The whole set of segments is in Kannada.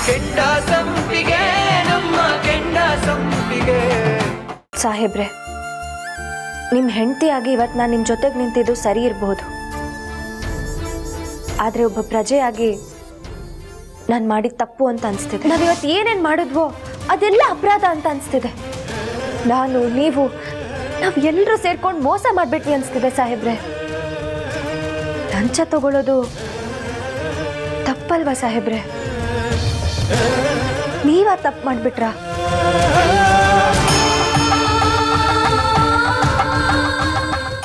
ಕೆಂಡ ಸಂಪಿಗೆ ನಮ್ಮ ಕೆಂಡ ಸಂಪಿಗೆ. ಸಾಹೇಬ್ರೆ, ನಿಮ್ಮ ಹೆಂಡತಿಯಾಗಿ ಇವತ್ತು ನಾನು ನಿಮ್ಮ ಜೊತೆಗೆ ನಿಂತಿದ್ದು ಸರಿ ಇರಬಹುದು, ಆದರೆ ಒಬ್ಬ ಪ್ರಜೆಯಾಗಿ ನಾನು ಮಾಡಿದ ತಪ್ಪು ಅಂತ ಅನಿಸ್ತಿದೆ. ನಾವಿವತ್ತು ಏನೇನು ಮಾಡಿದ್ವೋ ಅದೆಲ್ಲ ಅಪರಾಧ ಅಂತ ಅನಿಸ್ತಿದೆ. ನಾನು ನೀವು ನಾವು ಎಲ್ಲರೂ ಸೇರ್ಕೊಂಡು ಮೋಸ ಮಾಡಿಬಿಟ್ವಿ ಅನಿಸ್ತಿದೆ ಸಾಹೇಬ್ರೆ. ಲಂಚ ತಗೊಳ್ಳೋದು ತಪ್ಪಲ್ವಾ ಸಾಹೇಬ್ರೆ? ನೀವ ತಪ್ಪು ಮಾಡಿಬಿಟ್ರಾ?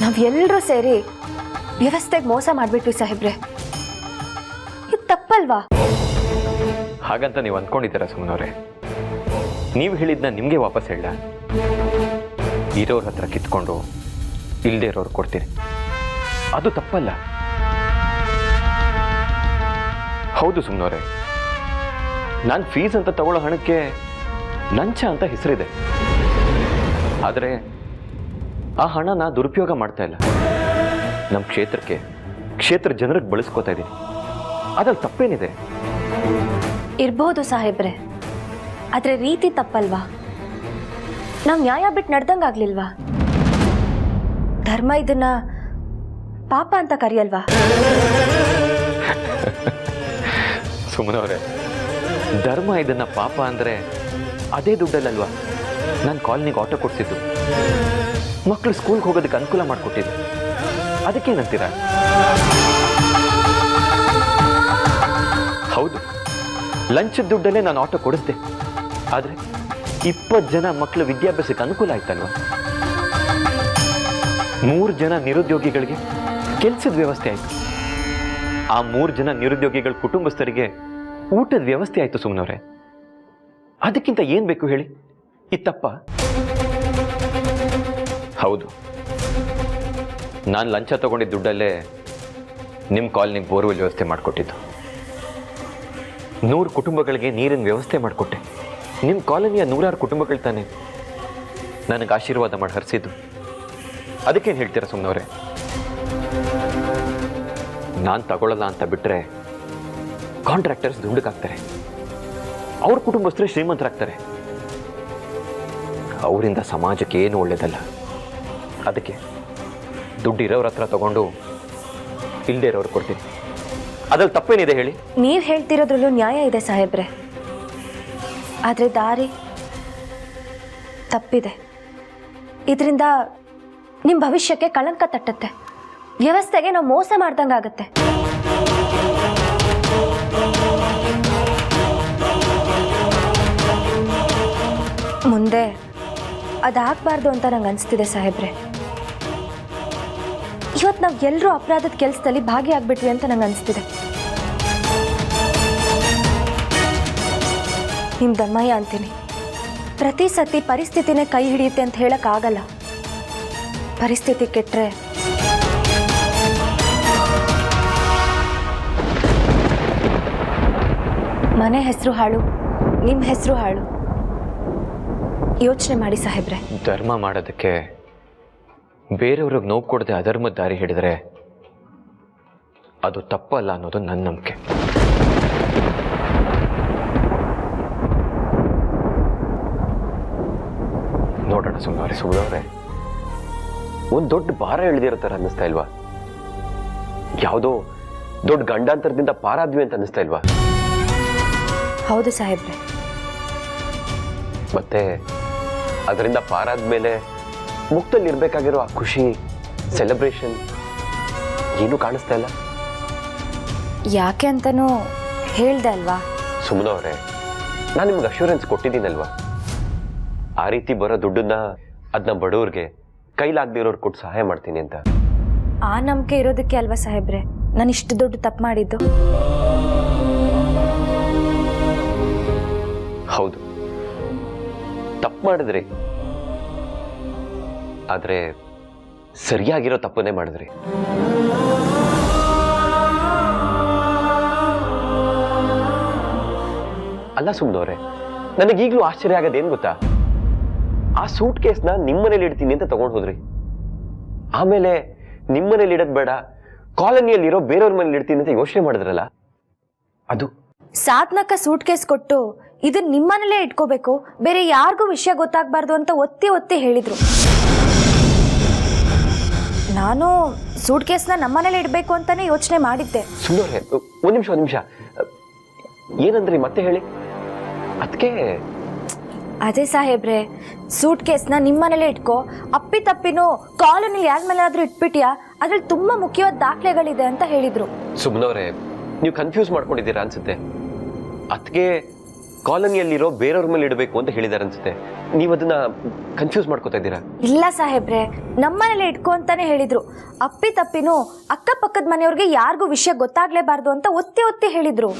ನಾವೆಲ್ಲರೂ ಸೇರಿ ವ್ಯವಸ್ಥೆಗೆ ಮೋಸ ಮಾಡಿಬಿಟ್ವಿ ಸಾಹೇಬ್ರೆ. ಇದು ತಪ್ಪಲ್ವಾ? ಹಾಗಂತ ನೀವು ಅಂದ್ಕೊಂಡಿದ್ದೀರಾ ಸುಮ್ಮನವ್ರೆ? ನೀವು ಹೇಳಿದ್ನ ನಿಮಗೆ ವಾಪಸ್ ಹೇಳ, ಇರೋರ ಹತ್ರ ಕಿತ್ಕೊಂಡು ಇಲ್ಲದೆ ಇರೋರು ಕೊಡ್ತೀರಿ, ಅದು ತಪ್ಪಲ್ಲ. ಹೌದು ಸುಮ್ಮನವ್ರೆ, ನಾನು ಫೀಸ್ ಅಂತ ತಗೊಳ್ಳೋ ಹಣಕ್ಕೆ ಲಂಚ ಅಂತ ಹೆಸರಿದೆ, ಆದರೆ ಆ ಹಣನ ದುರುಪಯೋಗ ಮಾಡ್ತಾ ಇಲ್ಲ. ನಮ್ಮ ಕ್ಷೇತ್ರ ಜನರಿಗೆ ಬಳಸ್ಕೋತಾ ಇದ್ದೀನಿ, ಅದ್ರಲ್ಲಿ ತಪ್ಪೇನಿದೆ? ಇರ್ಬೋದು ಸಾಹೇಬ್ರೆ, ಆದರೆ ರೀತಿ ತಪ್ಪಲ್ವಾ? ನಾವು ನ್ಯಾಯ ಬಿಟ್ಟು ನಡ್ದಂಗಾಗ್ಲಿಲ್ವಾ? ಧರ್ಮ ಇದನ್ನ ಪಾಪ ಅಂತ ಕರೆಯಲ್ವಾ? ಸುಮ್ಮನವ್ರೆ, ಧರ್ಮ ಇದನ್ನ ಪಾಪ ಅಂದ್ರೆ ಅದೇ ದುಡ್ಡಲ್ಲಲ್ವಾ ನಾನು ಕಾಲನಿಗೆ ಆಟೋ ಕೊಡ್ಸಿದ್ದು, ಮಕ್ಕಳು ಸ್ಕೂಲ್ಗೆ ಹೋಗೋದಕ್ಕೆ ಅನುಕೂಲ ಮಾಡಿಕೊಟ್ಟಿದ್ದು, ಅದಕ್ಕೇನಂತೀರಾ? ಹೌದು, ಲಂಚದ ದುಡ್ಡಲ್ಲೇ ನಾನು ಆಟೋ ಕೊಡಿಸ್ದೆ, ಆದರೆ 20 ಜನ ಮಕ್ಕಳು ವಿದ್ಯಾಭ್ಯಾಸಕ್ಕೆ ಅನುಕೂಲ ಆಯ್ತಲ್ವಾ? 3 ಜನ ನಿರುದ್ಯೋಗಿಗಳಿಗೆ ಕೆಲಸದ ವ್ಯವಸ್ಥೆ ಆಯಿತು, ಆ 3 ಜನ ನಿರುದ್ಯೋಗಿಗಳ ಕುಟುಂಬಸ್ಥರಿಗೆ ಊಟದ ವ್ಯವಸ್ಥೆ ಆಯಿತು. ಸುಮ್ಮನವ್ರೆ, ಅದಕ್ಕಿಂತ ಏನು ಬೇಕು ಹೇಳಿ? ಇತ್ತಪ್ಪ? ಹೌದು, ನಾನು ಲಂಚ ತಗೊಂಡಿದ್ದ ದುಡ್ಡಲ್ಲೇ ನಿಮ್ಮ ಕಾಲನಿಗೆ ಬೋರ್ವೆಲ್ ವ್ಯವಸ್ಥೆ ಮಾಡಿಕೊಟ್ಟಿದ್ದು, 100 ಕುಟುಂಬಗಳಿಗೆ ನೀರಿನ ವ್ಯವಸ್ಥೆ ಮಾಡಿಕೊಟ್ಟೆ. ನಿಮ್ಮ ಕಾಲನಿಯ 100 ಕುಟುಂಬಗಳು ತಾನೆ ನನಗೆ ಆಶೀರ್ವಾದ ಮಾಡಿ ಹರಿಸಿದ್ದು, ಅದಕ್ಕೇನು ಹೇಳ್ತೀರಾ ಸುಮ್ಮನವ್ರೆ? ನಾನು ತಗೊಳ್ಳಲ್ಲ ಅಂತ ಬಿಟ್ಟರೆ ಕಾಂಟ್ರಾಕ್ಟರ್ಸ್ ದುಡ್ಡಕ್ಕಾಗ್ತಾರೆ, ಅವ್ರ ಕುಟುಂಬಸ್ಥರೇ ಶ್ರೀಮಂತರಾಗ್ತಾರೆ, ಅವರಿಂದ ಸಮಾಜಕ್ಕೆ ಏನು ಒಳ್ಳೇದಲ್ಲ. ಅದಕ್ಕೆ ದುಡ್ಡು ಇರೋರ ಹತ್ರ ತಗೊಂಡು ಇಲ್ಲದೆ ಇರೋರು ಕೊಡ್ತೀನಿ, ಅದ್ರಲ್ಲಿ ತಪ್ಪೇನಿದೆ ಹೇಳಿ? ನೀವು ಹೇಳ್ತಿರೋದ್ರಲ್ಲೂ ನ್ಯಾಯ ಇದೆ ಸಾಹೇಬ್ರೆ, ಆದರೆ ದಾರಿ ತಪ್ಪಿದೆ. ಇದರಿಂದ ನಿಮ್ಮ ಭವಿಷ್ಯಕ್ಕೆ ಕಳಂಕ ತಟ್ಟತ್ತೆ, ವ್ಯವಸ್ಥೆಗೆ ನಾವು ಮೋಸ ಮಾಡ್ದಂಗಾಗತ್ತೆ. ಮುಂದೆ ಅದಾಗಬಾರ್ದು ಅಂತ ನಂಗೆ ಅನಿಸ್ತಿದೆ ಸಾಹೇಬ್ರೆ. ಇವತ್ತು ನಾವು ಎಲ್ಲರೂ ಅಪರಾಧದ ಕೆಲಸದಲ್ಲಿ ಭಾಗಿಯಾಗ್ಬಿಟ್ವಿ ಅಂತ ನಂಗೆ ಅನಿಸ್ತಿದೆ. ನಿಮ್ಮ ದಮ್ಮಯ್ಯ ಅಂತೀನಿ, ಪ್ರತಿ ಸತಿ ಪರಿಸ್ಥಿತಿನೇ ಕೈ ಹಿಡಿಯುತ್ತೆ ಅಂತ ಹೇಳೋಕ್ಕಾಗಲ್ಲ. ಪರಿಸ್ಥಿತಿ ಕೆಟ್ಟರೆ ಮನೆ ಹೆಸರು ಹಾಳು, ನಿಮ್ಮ ಹೆಸರು ಹಾಳು. ಯೋಚನೆ ಮಾಡಿ ಸಾಹೇಬ್ರೆ. ಧರ್ಮ ಮಾಡೋದಕ್ಕೆ ಬೇರೆಯವ್ರಿಗೆ ನೋವು ಕೊಡದೆ ಅಧರ್ಮದ ದಾರಿ ಹಿಡಿದ್ರೆ ಅದು ತಪ್ಪಲ್ಲ ಅನ್ನೋದು ನನ್ನ ನಂಬಿಕೆ. ನೋಡೋಣ ಸುಮ್ಮನವ್ರೆ, ಒಂದು ದೊಡ್ಡ ಭಾರ ಇಳಿದಿರೋ ಥರ ಅನ್ನಿಸ್ತಾ ಇಲ್ವಾ? ಯಾವುದೋ ದೊಡ್ಡ ಗಂಡಾಂತರದಿಂದ ಪಾರಾದ್ವಿ ಅಂತ ಅನ್ನಿಸ್ತಾ ಇಲ್ವಾ? ಹೌದು ಸಾಹೇಬ್ರೆ. ಮತ್ತೆ ಅದರಿಂದ ಪಾರಾದ್ಮೇಲೆ ಮುಕ್ತಲ್ಲಿ ಇರಬೇಕಾಗಿರೋ ಆ ಖುಷಿ, ಸೆಲೆಬ್ರೇಷನ್ ಏನೂ ಕಾಣಿಸ್ತಾ ಇಲ್ಲ. ಯಾಕೆ ಅಂತನೂ ಹೇಳ್ದೆ ಅಲ್ವಾ? ಸುಮ್ಮನವ್ರೆ, ನಾನು ನಿಮ್ಗೆ ಅಶ್ಯೂರೆನ್ಸ್ ಕೊಟ್ಟಿದ್ದೀನಲ್ವಾ, ಆ ರೀತಿ ಬರೋ ದುಡ್ಡನ್ನ ಅದನ್ನ ಬಡವ್ರಿಗೆ ಕೈಲಾಗದಿರೋರು ಕೊಟ್ಟು ಸಹಾಯ ಮಾಡ್ತೀನಿ ಅಂತ. ಆ ನಂಬಿಕೆ ಇರೋದಕ್ಕೆ ಅಲ್ವಾ ಸಾಹೇಬ್ರೆ ನಾನು ಇಷ್ಟು ದೊಡ್ಡ ತಪ್ಪು ಮಾಡಿದ್ದು. ಹೌದು, ತಪ್ಪು ಮಾಡಿದ್ರಿ, ಆದ್ರೆ ಸರಿಯಾಗಿರೋ ತಪ್ಪನ್ನೇ ಮಾಡಿದ್ರಿ. ಅಲ್ಲ ಸುಮ್ಮನವ್ರೆ, ನನಗೀಗಲೂ ಆಶ್ಚರ್ಯ ಆಗೋದೇನು ಗೊತ್ತಾ? ಆ ಸೂಟ್ ಕೇಸ್ನ ನಿಮ್ಮನೇಲಿ ಇಡ್ತೀನಿ ಅಂತ ತಗೊಂಡು ಹೋದ್ರಿ, ಆಮೇಲೆ ನಿಮ್ಮನೇಲಿ ಇಡೋದು ಬೇಡ, ಕಾಲೋನಿಯಲ್ಲಿರೋ ಬೇರೆಯವ್ರ ಮನೇಲಿ ಇಡ್ತೀನಿ ಅಂತ ಯೋಚನೆ ಮಾಡಿದ್ರಲ್ಲ, ಅದು ಸಾತ್ನಕ ಸೂಟ್ ಕೇಸ್ ಕೊಟ್ಟು ಇದನ್ನ ನಿಮ್ಮನೇಲೇ ಇಟ್ಕೋಬೇಕು, ಬೇರೆ ಯಾರಿಗೂ ವಿಷಯ ಗೊತ್ತಾಗಬಾರ್ದು ಅಂತ ಒತ್ತಿ ಒತ್ತಿ ಹೇಳಿದ್ರು. ನಾನು ಸೂಟ್ ಕೇಸ್ನ ನಮ್ಮನೇಲೆ ಇಡಬೇಕು ಅಂತಾನೆ ಯೋಚನೆ ಮಾಡಿದ್ದೆ. ಸುಮ್ಮನೆ ಒಂದು ನಿಮಿಷ ಏನಂದ್ರಿ ಮತ್ತೆ ಹೇಳಿ. ಅದಕ್ಕೆ ಅದೇ ಸಾಹೇಬ್ರೆ, ಸೂಟ್ ಕೇಸ್ನ ನಿಮ್ಮನೇಲೆ ಇಟ್ಕೋ, ಅಪ್ಪಿ ತಪ್ಪಿನೂ ಕಾಲೋನಿ ಯಾರ ಮೇಲಾದ್ರೂ ಇಟ್ಬಿಟ್ಯಾ, ಅದ್ರಲ್ಲಿ ತುಂಬಾ ಮುಖ್ಯವಾದ ದಾಖಲೆಗಳಿದೆ ಅಂತ ಹೇಳಿದ್ರು. ಸುಮ್ಮನವ್ರೆ, ನೀವು ಕನ್ಫ್ಯೂಸ್ ಮಾಡ್ಕೊಂಡಿದ್ದೀರಾ ಅನ್ಸುತ್ತೆ. ಅದಕ್ಕೆ ಕಾಲೋನಿಯಲ್ಲಿರೋ ಬೇರೆಯವ್ರ ಮೇಲೆ ಇಡಬೇಕು ಅಂತ ಹೇಳಿದಾರೆ ಅನ್ಸುತ್ತೆ. ನೀವು ಅದನ್ನ ಕನ್ಫ್ಯೂಸ್ ಮಾಡ್ಕೋತಾ ಇದ್ದೀರಾ. ಇಲ್ಲ ಸಾಹೇಬ್ರೆ, ನಮ್ಮನೇಲೆ ಇಟ್ಕೋ ಅಂತಾನೆ ಹೇಳಿದ್ರು. ಅಪ್ಪಿ ತಪ್ಪಿನೂ ಅಕ್ಕಪಕ್ಕದ ಮನೆಯವ್ರಿಗೆ ಯಾರಿಗೂ ವಿಷಯ ಗೊತ್ತಾಗ್ಲೇಬಾರ್ದು ಅಂತ ಒತ್ತಿ ಒತ್ತಿ ಹೇಳಿದ್ರು.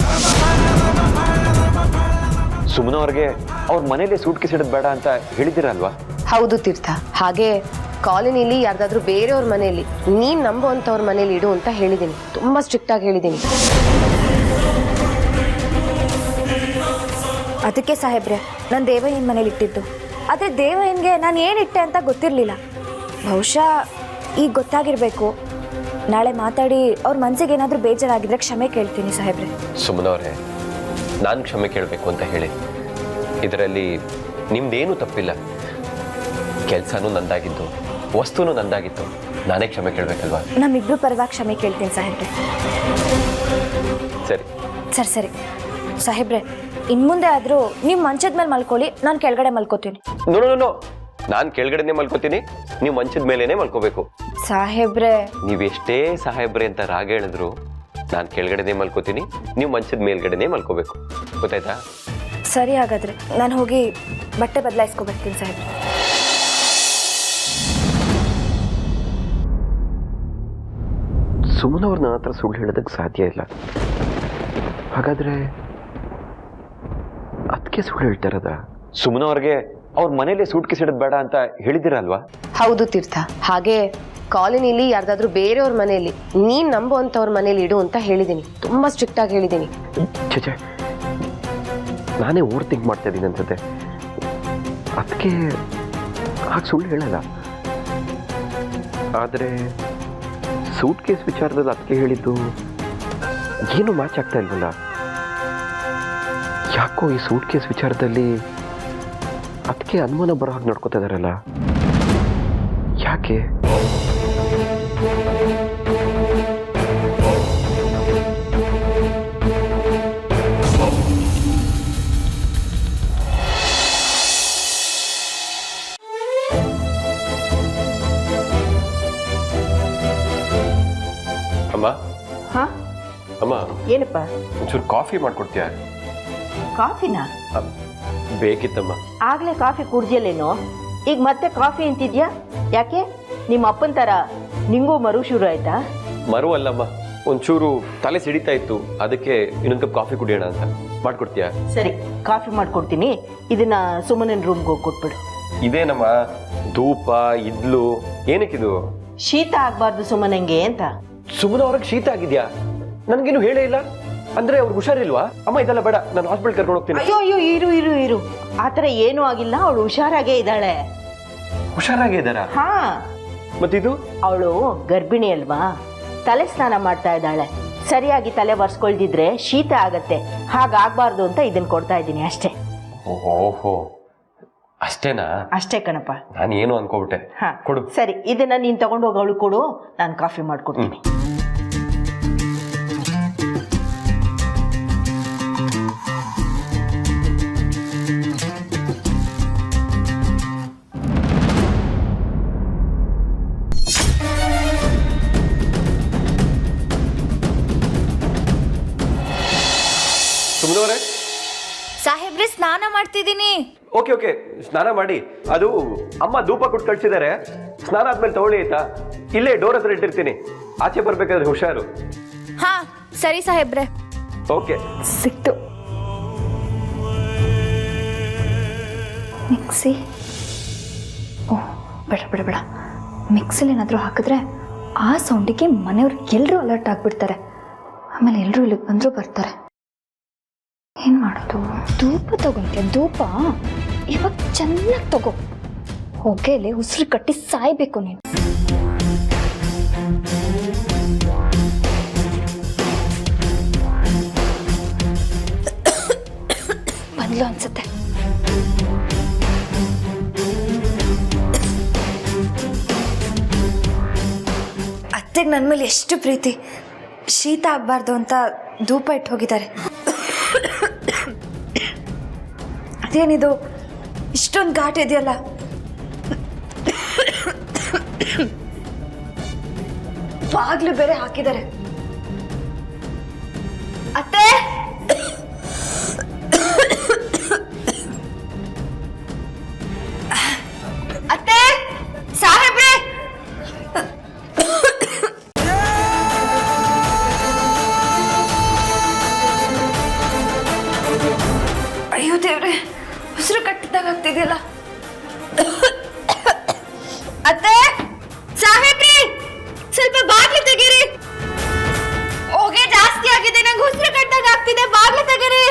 ಸುಮ್ಮನವ್ರಿಗೆ ಅವ್ರ ಮನೇಲಿ ಸೂಟ್ ಕೇಸ್ ಇಡೋದು ಬೇಡ ಅಂತ ಹೇಳಿದಿರಲ್ವಾ? ಹೌದು ತೀರ್ಥ, ಹಾಗೆ ಕಾಲೋನಿಲಿ ಯಾರ್ದಾದ್ರೂ ಬೇರೆಯವ್ರ ಮನೆಯಲ್ಲಿ ನೀನ್ ನಂಬೋ ಅಂತವ್ರ ಮನೇಲಿ ಇಡು ಅಂತ ಹೇಳಿದ್ದೀನಿ. ತುಂಬಾ ಸ್ಟ್ರಿಕ್ಟ್ ಆಗಿ ಹೇಳಿದ್ದೀನಿ. ಅದಕ್ಕೆ ಸಾಹೇಬ್ರೆ ನಾನು ದೇವಯ್ಯನ ಮನೇಲಿ ಇಟ್ಟಿದ್ದು. ಆದರೆ ದೇವಯ್ಯನಿಗೆ ನಾನು ಏನಿಟ್ಟೆ ಅಂತ ಗೊತ್ತಿರಲಿಲ್ಲ. ಬಹುಶಃ ಈಗ ಗೊತ್ತಾಗಿರ್ಬೇಕು. ನಾಳೆ ಮಾತಾಡಿ ಅವ್ರ ಮನಸ್ಸಿಗೆ ಏನಾದರೂ ಬೇಜಾರಾಗಿದ್ರೆ ಕ್ಷಮೆ ಕೇಳ್ತೀನಿ ಸಾಹೇಬ್ರೆ. ಸುಮ್ಮನವ್ರೆ, ನಾನು ಕ್ಷಮೆ ಕೇಳಬೇಕು ಅಂತ ಹೇಳಿ ಇದರಲ್ಲಿ ನಿಮ್ದೇನು ತಪ್ಪಿಲ್ಲ. ಕೆಲಸನೂ ನಂದಾಗಿದ್ದು, ವಸ್ತುನೂ ನಂದಾಗಿತ್ತು. ನಾನೇ ಕ್ಷಮೆ ಕೇಳಬೇಕಲ್ವಾ? ನಮ್ಮಿಬ್ರು ಪರವಾಗಿ ಕ್ಷಮೆ ಕೇಳ್ತೀನಿ ಸಾಹೇಬ್ರೆ. ಸರಿ ಸರಿ ಸಾಹೇಬ್ರೆ, ಇನ್ಮುಂದೆ ಆದರೂ ನೀವು ಮಂಚದ ಮೇಲೆ ಮಲ್ಕೊಳ್ಳಿ, ನಾನು ಕೆಳಗಡೆ ಮಲ್ಕೋತೀನಿ. ನೋ, ನಾನು ಕೆಳಗಡೆನೆ ಮಲ್ಕೋತೀನಿ, ನೀವು ಮಂಚದ ಮೇಲೇನೆ ಮಲ್ಕೋಬೇಕು. ಸಾಹೇಬ್ರೆ, ನೀವೆಷ್ಟೇ ಸಾಹೇಬ್ರೆ ಅಂತ ರಾಗ ಹೇಳಿದ್ರು ನಾನು ಕೆಳಗಡೆನೆ ಮಲ್ಕೋತೀನಿ, ನೀವು ಮಂಚದ ಮೇಲ್ಗಡೆನೆ ಮಲ್ಕೋಬೇಕು. ಗೊತ್ತಾಯ್ತಾ? ಸರಿ, ಹಾಗಾದ್ರೆ ನಾನು ಹೋಗಿ ಬಟ್ಟೆ ಬದಲಾಯಿಸ್ಕೊಬರ್ತೀನಿ ಸಾಹೇಬ್ರೆ. ಸುಮ್ಮನವ್ರನ್ನ ಹತ್ರ ಸುಳ್ಳು ಹೇಳೋದಕ್ಕೆ ಸಾಧ್ಯ ಇಲ್ಲ. ಹಾಗಾದ್ರೆ ಅದಕ್ಕೆ ಸುಳ್ಳು ಹೇಳ್ತಾರದ? ಸುಮ್ಮನವ್ರಿಗೆ ಅವ್ರ ಮನೇಲಿ ಸೂಟ್ ಕೇಸ್ ಇಡೋದು ಬೇಡ ಅಂತ ಹೇಳಿದಿರಲ್ವಾ? ಹೌದು ತೀರ್ಥ, ಹಾಗೆ ಕಾಲೋನಿಲಿ ಯಾರ್ದಾದ್ರೂ ಬೇರೆಯವ್ರ ಮನೆಯಲ್ಲಿ ನೀನ್ ನಂಬೋ ಅಂತವ್ರ ಮನೇಲಿ ಇಡು ಅಂತ ಹೇಳಿದ್ದೀನಿ. ತುಂಬಾ ಸ್ಟ್ರಿಕ್ಟ್ ಆಗಿ ಹೇಳಿದ್ದೀನಿ. ಛೇ, ನಾನೇ ಓವರ್ ಥಿಂಕ್ ಮಾಡ್ತಾ ಇದ್ದೀನಿ ಅನ್ಸುತ್ತೆ. ಅದಕ್ಕೆ ಹಾಗೆ ಸುಳ್ಳು ಹೇಳಲ್ಲ. ಆದರೆ ಸೂಟ್ ಕೇಸ್ ವಿಚಾರದಲ್ಲಿ ಅದಕ್ಕೆ ಹೇಳಿದ್ದು ಏನು ಮ್ಯಾಚ್ ಆಗ್ತಾ ಇಲ್ವಲ್ಲ. ಯಾಕೋ ಈ ಸೂಟ್ ಕೇಸ್ ವಿಚಾರದಲ್ಲಿ ಅದಕ್ಕೆ ಅನುಮಾನ ಬರೋ ಹಾಗೆ ನೋಡ್ಕೋತಾ ಇದಾರಲ್ಲ. ಯಾಕೆ? ಅಮ್ಮ ಅಮ್ಮ, ಏನಪ್ಪ? ಒಂಚೂರು ಕಾಫಿ ಮಾಡ್ಕೊಡ್ತೀಯಾ? ಕಾಫಿನಾ? ಬೇಕಿತ್ತಮ್ಮ. ಆಗ್ಲೇ ಕಾಫಿ ಕುಡ್ದಿಯಲ್ಲೇನೋ, ಈಗ ಮತ್ತೆ ಕಾಫಿ ಅಂತಿದ್ಯಾ? ಯಾಕೆ, ನಿಮ್ಮ ಅಪ್ಪನ ಥರ ನಿಂಗೂ ಮರು ಶುರು ಆಯ್ತಾ? ಮರು ಅಲ್ಲಮ್ಮ, ಒಂಚೂರು ತಲೆ ಸಿಡಿತಾ ಇತ್ತು, ಅದಕ್ಕೆ ಇನ್ನೊಂದು ಕಪ್ ಕಾಫಿ ಕುಡಿಯೋಣ ಅಂತ. ಮಾಡ್ಕೊಡ್ತೀಯಾ? ಸರಿ, ಕಾಫಿ ಮಾಡ್ಕೊಡ್ತೀನಿ. ಇದನ್ನ ಸುಮನನ್ ರೂಮ್ಗೆ ಹೋಗಿ ಕೊಟ್ಬಿಡು. ಇದೇನಮ್ಮ ಧೂಪ ಇದ್ಲು, ಏನಕ್ಕಿದು? ಶೀತ ಆಗ್ಬಾರ್ದು ಸುಮನಂಗೆ ಅಂತ. ಸುಮ್ಮನೆ ಅವ್ರಿಗೆ ಶೀತ ಆಗಿದ್ಯಾ? ನನ್ಗೇನು ಹೇಳೇ ಇಲ್ಲ. ಅಂದ್ರೆ ಅವ್ರಿಗೆ ಹುಷಾರಿಲ್ವಾ? ಅಮ್ಮ ಇದೆಲ್ಲ ಬೇಡ, ನಾನು ಹಾಸ್ಪಿಟಲ್ ಕರ್ಕೊಂಡು ಹೋಗ್ತೀನಿ. ಅಯ್ಯೋ ಇರು, ಆ ಥರ ಏನೂ ಆಗಿಲ್ಲ. ಅವಳು ಹುಷಾರಾಗೇ ಇದ್ದಾಳೆ. ಹುಷಾರಾಗೇ ಇದ್ದಾರಾ? ಹಾ. ಮತ್ತಿದು? ಅವಳು ಗರ್ಭಿಣಿ ಅಲ್ವಾ, ತಲೆ ಸ್ನಾನ ಮಾಡ್ತಾ ಇದ್ದಾಳೆ. ಸರಿಯಾಗಿ ತಲೆ ಒರೆಸ್ಕೊಳ್ದಿದ್ರೆ ಶೀತ ಆಗತ್ತೆ. ಹಾಗಾಗ್ಬಾರ್ದು ಅಂತ ಇದನ್ನ ಕೊಡ್ತಾ ಇದ್ದೀನಿ ಅಷ್ಟೇ. ಓಹೋ, ಅಷ್ಟೇನಾ? ಅಷ್ಟೇ ಕಣಪ್ಪ. ನಾನು ಏನು ಅನ್ಕೋಬಿಟ್ಟೆ. ಹಾ, ಕೊಡು. ಸರಿ, ಇದನ್ನ ನೀನ್ ತಗೊಂಡೋಗಿ ಅವಳು ಕೊಡು, ನಾನು ಕಾಫಿ ಮಾಡ್ಕೊಡ್ತೀನಿ. ಸುಮ್ಮನವರೇ? ಸಾಹೇಬ್ರೆ, ಸ್ನಾನ ಮಾಡ್ತಿದ್ದೀನಿ. ಓಕೆ, ಸ್ನಾನ ಮಾಡಿ. ಅದು ಅಮ್ಮ ಧೂಪ ಕೊಟ್ಟು ಕಳ್ಸಿದ್ದಾರೆ, ಸ್ನಾನ ಆದ್ಮೇಲೆ ತಗೊಳ್ಳಿ ಆಯ್ತಾ? ಇಲ್ಲೇ ಡೋರ್ ಹತ್ರ ಇಟ್ಟಿರ್ತೀನಿ, ಆಚೆ ಬರ್ಬೇಕಾದ್ರೆ ಹುಷಾರು. ಹಾ ಸರಿ ಸಾಹೇಬ್ರೆ. ಓಕೆ. ಸಿಕ್ತು. ಮಿಕ್ಸಿ. ಓಹ್, ಬೇಡ, ಮಿಕ್ಸಿಲಿ ಏನಾದರೂ ಹಾಕಿದ್ರೆ ಆ ಸೌಂಡಿಗೆ ಮನೆಯವ್ರು ಎಲ್ಲರೂ ಅಲರ್ಟ್ ಆಗಿಬಿಡ್ತಾರೆ. ಆಮೇಲೆ ಎಲ್ಲರೂ ಇಲ್ಲಿಗೆ ಬಂದರೂ ಬರ್ತಾರೆ. ಏನು ಮಾಡೋದು? ಧೂಪ ತಗೊಂತೆ, ಧೂಪ ಇವಾಗ ಚೆನ್ನಾಗಿ ತಗೋ. ಹೊಗೆಲೆ ಉಸಿರು ಕಟ್ಟಿ ಸಾಯ್ಬೇಕು ನೀನು. ಬಂದ್ಲು ಅನ್ಸುತ್ತೆ. ಅತ್ತೆಗೆ ನನ್ನ ಮೇಲೆ ಎಷ್ಟು ಪ್ರೀತಿ, ಶೀತ ಆಗಬಾರ್ದು ಅಂತ ಧೂಪ ಇಟ್ಟು ಹೋಗಿದ್ದಾರೆ. ಅದೇನಿದು ಇಷ್ಟೊಂದು ಘಾಟ್ ಇದೆಯಲ್ಲ. ಬಾಗ್ಲು ಬೇರೆ ಹಾಕಿದ್ದಾರೆ. ಅತ್ತೆ, ಅತ್ತೆ, ಸಾಹೇಬ್ರೆ, ಅಯ್ಯೋ ದೇವ್ರೆ, ಉಸಿರು ಕಟ್ಟಿದಾಗ ಆಗ್ತಿದೆಯಲ್ಲ. ಅತ್ತೆ, ಸಾಹೇಬ್ರಿ, ಸ್ವಲ್ಪ ಬಾಗ್ಲು ತೆಗೀರಿ. ಹೊಗೆ ಜಾಸ್ತಿ ಆಗಿದೆ, ನಂಗೆ ಉಸಿರು ಕಟ್ಟಿದಾಗ ಆಗ್ತಿದೆ, ಬಾಗ್ಲು ತೆಗೀರಿ.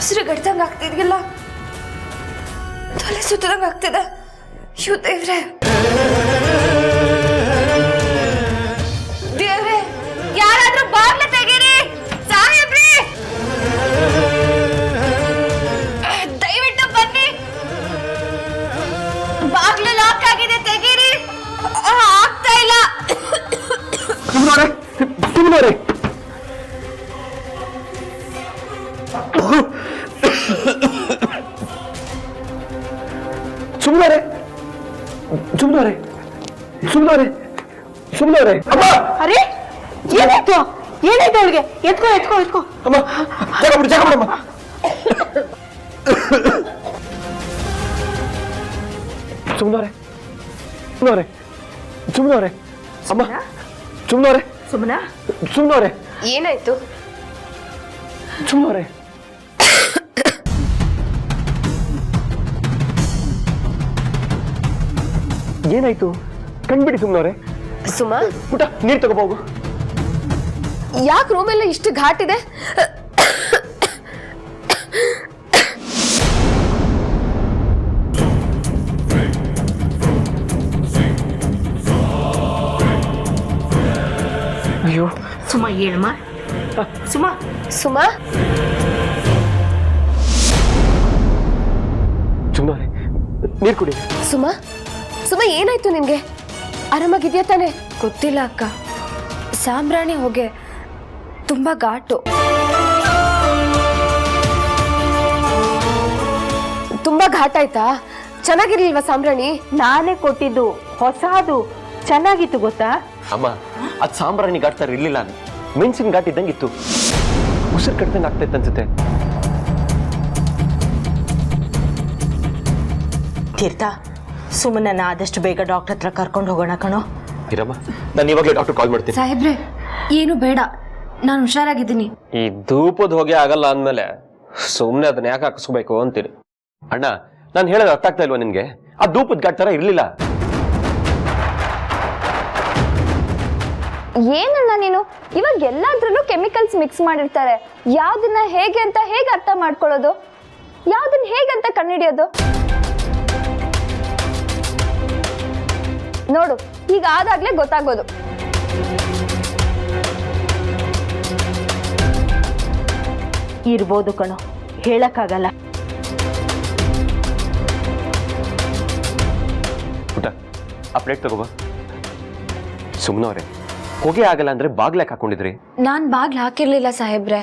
ಉಸಿರು ಕಟ್ಟಿದಂಗೆ ಆಗ್ತಿದ್ಯಲ್ಲ, ತಲೆ ಸುತ್ತದಂಗೆ ಆಗ್ತಿದೆ. ಅಯ್ಯೋ ದೇವ್ರೆ, ದೇವ್ರೆ, ಯಾರಾದ್ರೂ ಬಾಗ್ಲ ತೆಗೀರಿ. ಸಾಹೇಬ್ರಿ, ದಯವಿಟ್ಟು ಬನ್ನಿ. ಬಾಗ್ಲು ಲಾಕ್ ಆಗಿದೆ, ತೆಗೀರಿ. ಆಗ್ತಾ ಇಲ್ಲ. ಸುಮ್ಮನೆ ಸುಮ್ಮನೆ ಸುಮ್ಮನೆ ಸುಮ್ಮನೆ ಸುಮ್ಮನೆ ಅಮ್ಮ. ಅರೆ ಏನಾಯ್ತು, ಏನಾಯ್ತು ಅವಳಿಗೆ? ಎತ್ಕೋ ಎತ್ಕೋ ಎತ್ಕೋ. ಅಮ್ಮ, ಜಾಗ ಬಿಡಮ್ಮ. ಸುಮ್ಮನೆ ಅಮ್ಮ, ಸುಮ್ಮನೆ ಏನಾಯ್ತು? ಸುಮ್ಮನೆ ಏನಾಯ್ತು? ಕಣ್ಬಿಡಿ ಸುಮ್ಮನವ್ರೆ. ಸುಮಾ, ಪುಟ ನೀರು ತಗೋಬೋಗು. ಯಾಕೆ ರೂಮೆಲ್ಲ ಇಷ್ಟು ಘಾಟ್ ಇದೆ? ಅಯ್ಯೋ ಸುಮಾ, ಹೇಳಮ್ಮ. ಸುಮಾ, ಸುಮಾ, ಸುಮ್ಮನವ್ರೆ ನೀರು ಕುಡಿ. ಸುಮಾ, ಸುಮಾ, ಏನಾಯ್ತು ನಿನ್ಗೆ? ಆರಾಮಾಗಿದ್ಯಾ ತಾನೆ? ಗೊತ್ತಿಲ್ಲ ಅಕ್ಕ, ಸಾಂಬ್ರಾಣಿ ಹೊಗೆ ತುಂಬಾ ಘಾಟು. ತುಂಬಾ ಘಾಟ್ ಆಯ್ತಾ? ಚೆನ್ನಾಗಿರ್ಲಿಲ್ವಾ ಸಾಂಬ್ರಾಣಿ? ನಾನೇ ಕೊಟ್ಟಿದ್ದು, ಹೊಸದು, ಚೆನ್ನಾಗಿತ್ತು ಗೊತ್ತಾ? ಅಮ್ಮ, ಅದು ಸಾಂಬ್ರಾಣಿ ಘಾಟ್ ತರ ಇರ್ಲಿಲ್ಲ, ಮೆಣಸಿನ ಘಾಟ್ ಇದ್ದಂಗಿತ್ತು. ಉಸಿರು ಕಟ್ದಂಗೆ ಆಗ್ತೈತೆ ಅನ್ಸುತ್ತೆ. ತೀರ್ಥ, ಸುಮ್ಮನ ಆದಷ್ಟು ಬೇಗ ಡಾಕ್ಟರ್ ಹತ್ರ ಕರ್ಕೊಂಡು ಹೋಗೋಣ ಕಣೋ. ಇರಮ್ಮ, ನಾನು ಇವಾಗಲೇ ಡಾಕ್ಟರ್ ಕಾಲ್ ಮಾಡ್ತೀನಿ. ಸಾಹೇಬ್ರೆ, ಏನು ಬೇಡ, ನಾನು ಹುಷಾರಾಗಿದ್ದೀನಿ. ಈ ಧೂಪದ ಹೊಗೆ ಆಗಲ್ಲ ಅಂದಮೇಲೆ ಸುಮ್ಮನೆ ಅದನ್ನ ಯಾಕೆ ಹಾಕಿಸ್ಬೇಕು ಅಂತೀರಿ? ಅಣ್ಣ, ನಾನು ಹೇಳೋದು ಅರ್ಥ ಆಗ್ತಾ ಇಲ್ವಾ ನಿನ್ಗೆ? ಆ ಧೂಪದ ಘಾಟ್ ತರ ಇರ್ಲಿಲ್ಲ. ಏನಣ್ಣ ನೀನು, ಇವಾಗ ಎಲ್ಲಾದ್ರಲ್ಲೂ ಕೆಮಿಕಲ್ಸ್ ಮಿಕ್ಸ್ ಮಾಡಿರ್ತಾರೆ. ಯಾವ್ದನ್ನ ಹೇಗೆ ಅಂತ ಹೇಗೆ ಅರ್ಥ ಮಾಡ್ಕೊಳ್ಳೋದು? ಯಾವ್ದನ್ನ ಹೇಗಂತ ಕಂಡುಹಿಡಿಯೋದು? ನೋಡು, ಈಗ ಆದಾಗ್ಲೇ ಗೊತ್ತಾಗೋದು. ಇರ್ಬೋದು ಕಣೋ, ಹೇಳಕ್ಕಾಗಲ್ಲ. ಪುಟ, ಆ ಪ್ಲೇಟ್ ತಗೋಬಾ. ಸುಮ್ಮನವ್ರೆ, ಹೊಗೆ ಆಗಲ್ಲ ಅಂದ್ರೆ ಬಾಗ್ಲಾಕ್ ಹಾಕೊಂಡಿದ್ರಿ. ನಾನ್ ಬಾಗ್ಲು ಹಾಕಿರ್ಲಿಲ್ಲ ಸಾಹೇಬ್ರೆ.